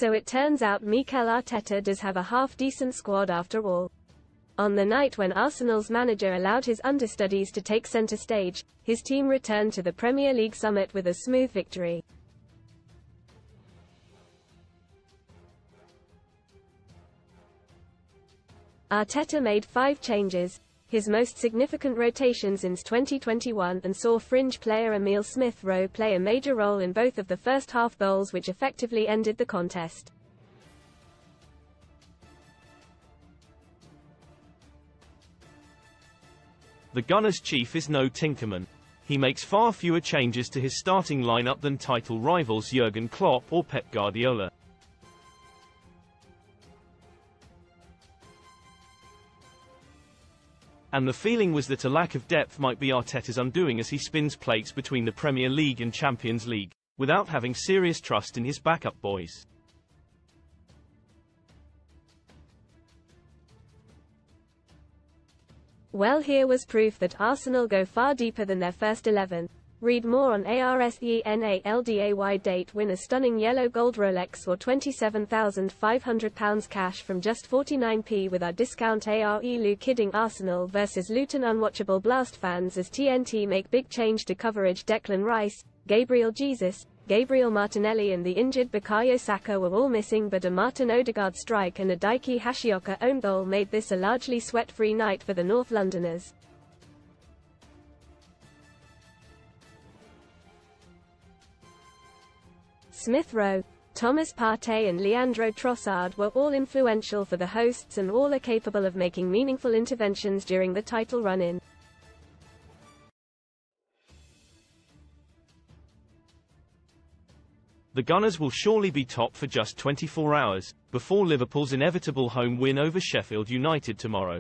So it turns out Mikel Arteta does have a half-decent squad after all. On the night when Arsenal's manager allowed his understudies to take centre stage, his team returned to the Premier League summit with a smooth victory. Arteta made 5 changes, his most significant rotation since 2021, and saw fringe player Emile Smith-Rowe play a major role in both of the first-half goals which effectively ended the contest. The Gunners' chief is no tinkerman. He makes far fewer changes to his starting lineup than title rivals Jurgen Klopp or Pep Guardiola. And the feeling was that a lack of depth might be Arteta's undoing as he spins plates between the Premier League and Champions League, without having serious trust in his backup boys. Well, here was proof that Arsenal go far deeper than their first 11. Read more on ARSENALDAY. Date: win a stunning yellow gold Rolex or £27,500 cash from just 49p with our discount ARE. Lou kidding. Arsenal vs Luton. Unwatchable blast fans as TNT make big change to coverage. Declan Rice, Gabriel Jesus, Gabriel Martinelli and the injured Bukayo Saka were all missing, but a Martin Odegaard strike and a Daiki Hashioka own goal made this a largely sweat-free night for the North Londoners. Smith-Rowe, Thomas Partey and Leandro Trossard were all influential for the hosts, and all are capable of making meaningful interventions during the title run-in. The Gunners will surely be top for just 24 hours, before Liverpool's inevitable home win over Sheffield United tomorrow.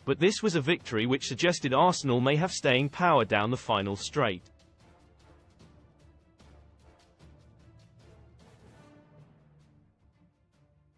But this was a victory which suggested Arsenal may have staying power down the final straight.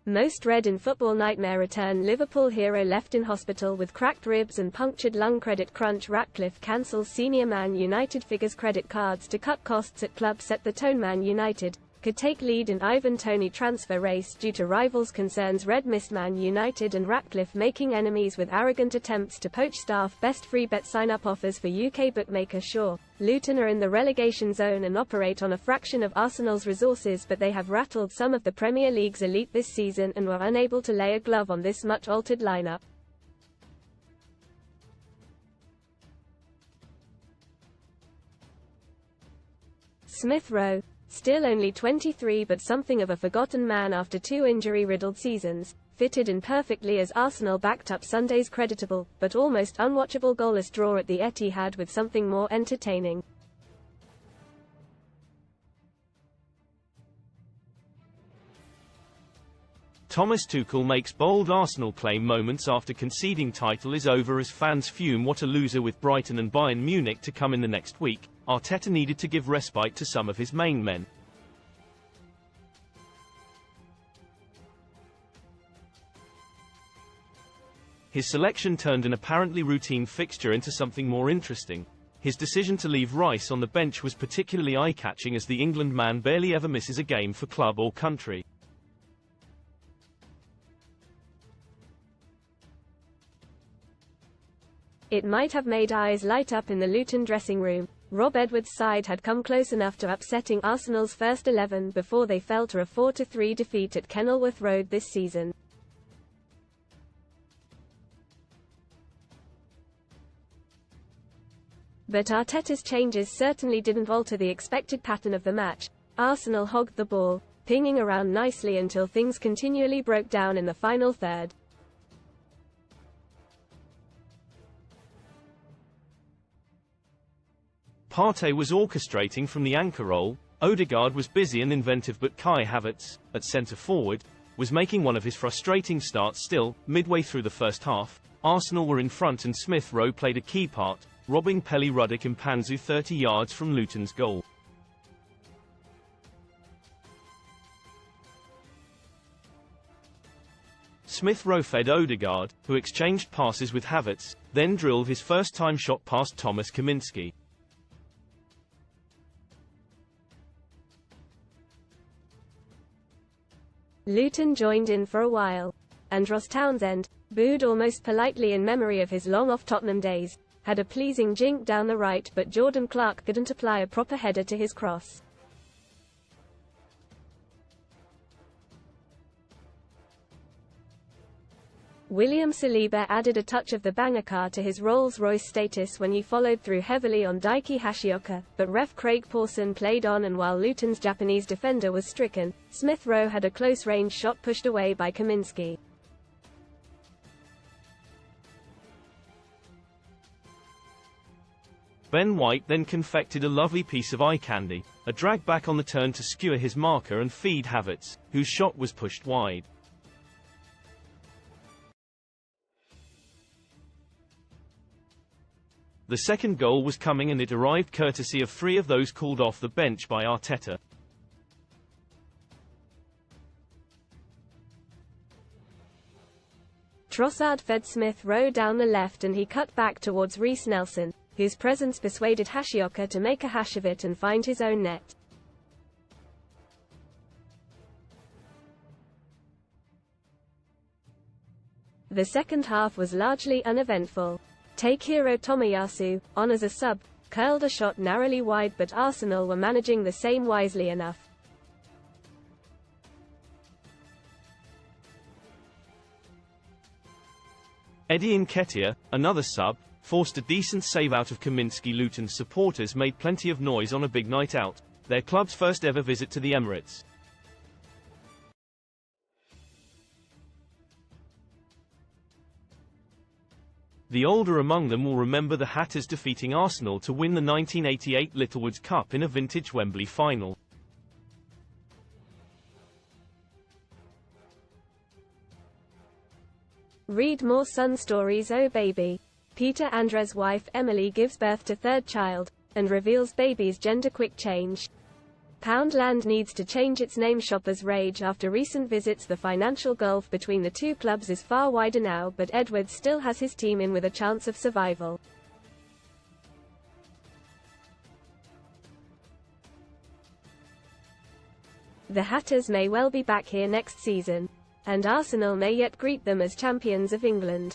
Most read in Football Nightmare return. Liverpool hero left in hospital with cracked ribs and punctured lung. Credit crunch. Ratcliffe cancels senior Man United figures credit cards to cut costs at club. Set the tone. Man United could take lead in Ivan Toney transfer race due to rivals' concerns. Red missed. Man United and Ratcliffe making enemies with arrogant attempts to poach staff. Best free bet sign-up offers for UK bookmaker Shaw. Luton are in the relegation zone and operate on a fraction of Arsenal's resources, but they have rattled some of the Premier League's elite this season and were unable to lay a glove on this much-altered lineup. Smith-Rowe, still only 23 but something of a forgotten man after 2 injury-riddled seasons, fitted in perfectly as Arsenal backed up Sunday's creditable, but almost unwatchable goalless draw at the Etihad with something more entertaining. Thomas Tuchel makes bold Arsenal claim moments after conceding title is over as fans fume. What a loser. With Brighton and Bayern Munich to come in the next week, Arteta needed to give respite to some of his main men. His selection turned an apparently routine fixture into something more interesting. His decision to leave Rice on the bench was particularly eye-catching as the England man barely ever misses a game for club or country. It might have made eyes light up in the Luton dressing room. Rob Edwards' side had come close enough to upsetting Arsenal's first 11 before they fell to a 4-3 defeat at Kenilworth Road this season. But Arteta's changes certainly didn't alter the expected pattern of the match. Arsenal hogged the ball, pinging around nicely until things continually broke down in the final third. Partey was orchestrating from the anchor role, Odegaard was busy and inventive, but Kai Havertz, at centre-forward, was making one of his frustrating starts. Still, midway through the first half, Arsenal were in front and Smith-Rowe played a key part, robbing Pelly Ruddock Mpanzu 30 yards from Luton's goal. Smith-Rowe fed Odegaard, who exchanged passes with Havertz, then drilled his first-time shot past Thomas Kaminski. Luton joined in for a while. And Ross Townsend, booed almost politely in memory of his long-off Tottenham days, had a pleasing jink down the right, but Jordan Clark couldn't apply a proper header to his cross. William Saliba added a touch of the banger car to his Rolls-Royce status when he followed through heavily on Daiki Hashioka, but ref Craig Pawson played on, and while Luton's Japanese defender was stricken, Smith Rowe had a close-range shot pushed away by Kaminsky. Ben White then confected a lovely piece of eye candy, a drag back on the turn to skewer his marker and feed Havertz, whose shot was pushed wide. The second goal was coming, and it arrived courtesy of 3 of those called off the bench by Arteta. Trossard fed Smith Rowe down the left, and he cut back towards Reiss Nelson, whose presence persuaded Hashioka to make a hash of it and find his own net. The second half was largely uneventful. Takehiro Tomiyasu, on as a sub, curled a shot narrowly wide, but Arsenal were managing the same wisely enough. Eddie Nketiah, another sub, forced a decent save out of Kaminsky. Luton's supporters made plenty of noise on a big night out, their club's first ever visit to the Emirates. The older among them will remember the Hatters defeating Arsenal to win the 1988 Littlewoods Cup in a vintage Wembley final. Read more Sun stories. Oh baby. Peter Andres' wife Emily gives birth to third child, and reveals baby's gender. Quick change. Poundland needs to change its name. Shoppers rage after recent visits. The financial gulf between the two clubs is far wider now, but Edwards still has his team in with a chance of survival. The Hatters may well be back here next season, and Arsenal may yet greet them as champions of England.